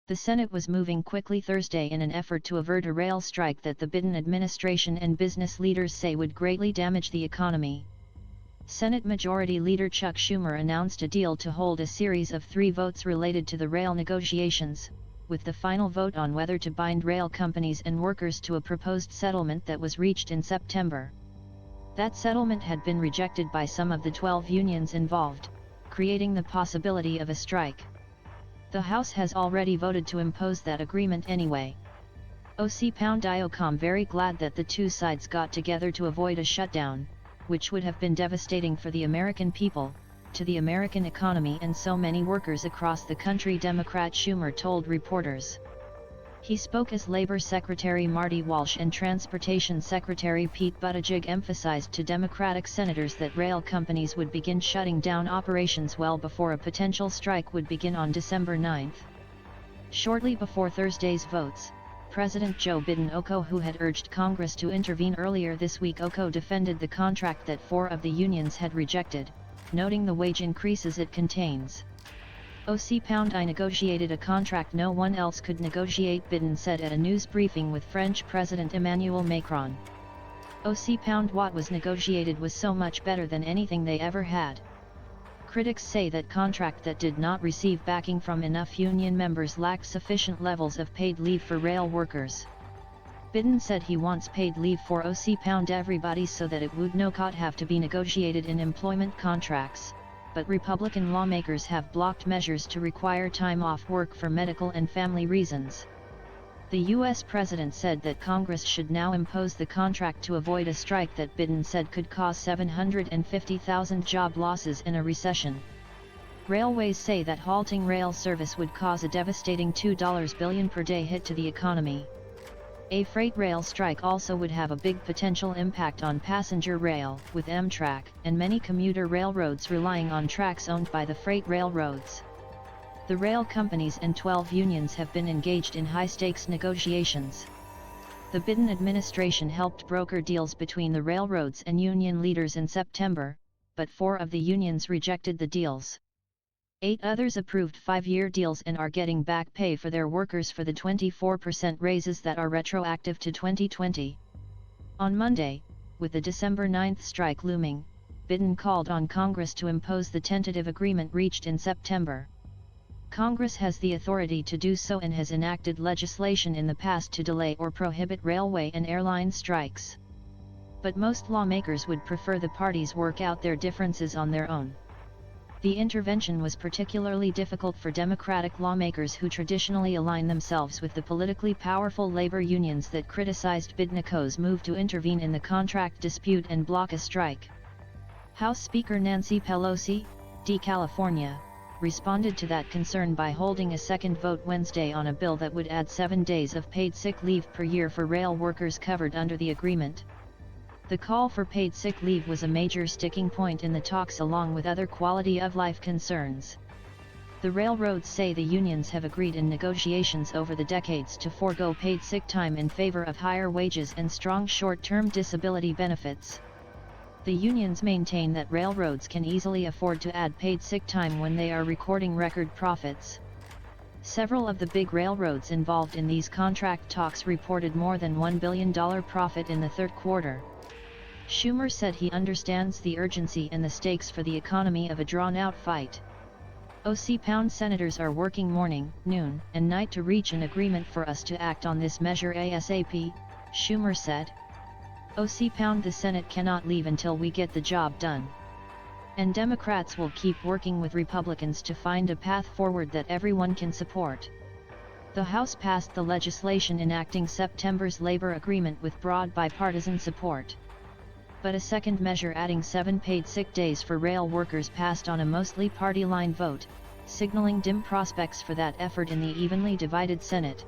The Senate was moving quickly Thursday in an effort to avert a rail strike that the Biden administration and business leaders say would greatly damage the economy. Senate Majority Leader Chuck Schumer announced a deal to hold a series of 3 votes related to the rail negotiations, with the final vote on whether to bind rail companies and workers to a proposed settlement that was reached in September. That settlement had been rejected by some of the 12 unions involved, creating the possibility of a strike. The House has already voted to impose that agreement anyway. I'm very glad that the two sides got together to avoid a shutdown, which would have been devastating for the American people, to the American economy and so many workers across the country, Democrat Schumer told reporters. He spoke as Labor Secretary Marty Walsh and Transportation Secretary Pete Buttigieg emphasized to Democratic senators that rail companies would begin shutting down operations well before a potential strike would begin on December 9. Shortly before Thursday's votes, President Joe Biden, who had urged Congress to intervene earlier this week, defended the contract that 4 of the unions had rejected, noting the wage increases it contains. I negotiated a contract no one else could negotiate, Biden said at a news briefing with French President Emmanuel Macron. What was negotiated was so much better than anything they ever had. Critics say that contract that did not receive backing from enough union members lacked sufficient levels of paid leave for rail workers. Biden said he wants paid leave for everybody so that it would not have to be negotiated in employment contracts, but Republican lawmakers have blocked measures to require time off work for medical and family reasons. The U.S. president said that Congress should now impose the contract to avoid a strike that Biden said could cause 750,000 job losses in a recession. Railways say that halting rail service would cause a devastating $2 billion per day hit to the economy. A freight rail strike also would have a big potential impact on passenger rail, with Amtrak and many commuter railroads relying on tracks owned by the freight railroads. The rail companies and 12 unions have been engaged in high-stakes negotiations. The Biden administration helped broker deals between the railroads and union leaders in September, but 4 of the unions rejected the deals. 8 others approved 5-year deals and are getting back pay for their workers for the 24% raises that are retroactive to 2020. On Monday, with the December 9 strike looming, Biden called on Congress to impose the tentative agreement reached in September. Congress has the authority to do so and has enacted legislation in the past to delay or prohibit railway and airline strikes. But most lawmakers would prefer the parties work out their differences on their own. The intervention was particularly difficult for Democratic lawmakers who traditionally align themselves with the politically powerful labor unions that criticized Biden's move to intervene in the contract dispute and block a strike. House Speaker Nancy Pelosi, D. California, responded to that concern by holding a second vote Wednesday on a bill that would add 7 days of paid sick leave per year for rail workers covered under the agreement. The call for paid sick leave was a major sticking point in the talks along with other quality-of-life concerns. The railroads say the unions have agreed in negotiations over the decades to forego paid sick time in favor of higher wages and strong short-term disability benefits. The unions maintain that railroads can easily afford to add paid sick time when they are recording record profits. Several of the big railroads involved in these contract talks reported more than $1 billion profit in the third quarter. Schumer said he understands the urgency and the stakes for the economy of a drawn-out fight. Senators are working morning, noon, and night to reach an agreement for us to act on this measure ASAP, Schumer said. The Senate cannot leave until we get the job done. And Democrats will keep working with Republicans to find a path forward that everyone can support. The House passed the legislation enacting September's labor agreement with broad bipartisan support. But a second measure adding 7 paid sick days for rail workers passed on a mostly party-line vote, signaling dim prospects for that effort in the evenly divided Senate.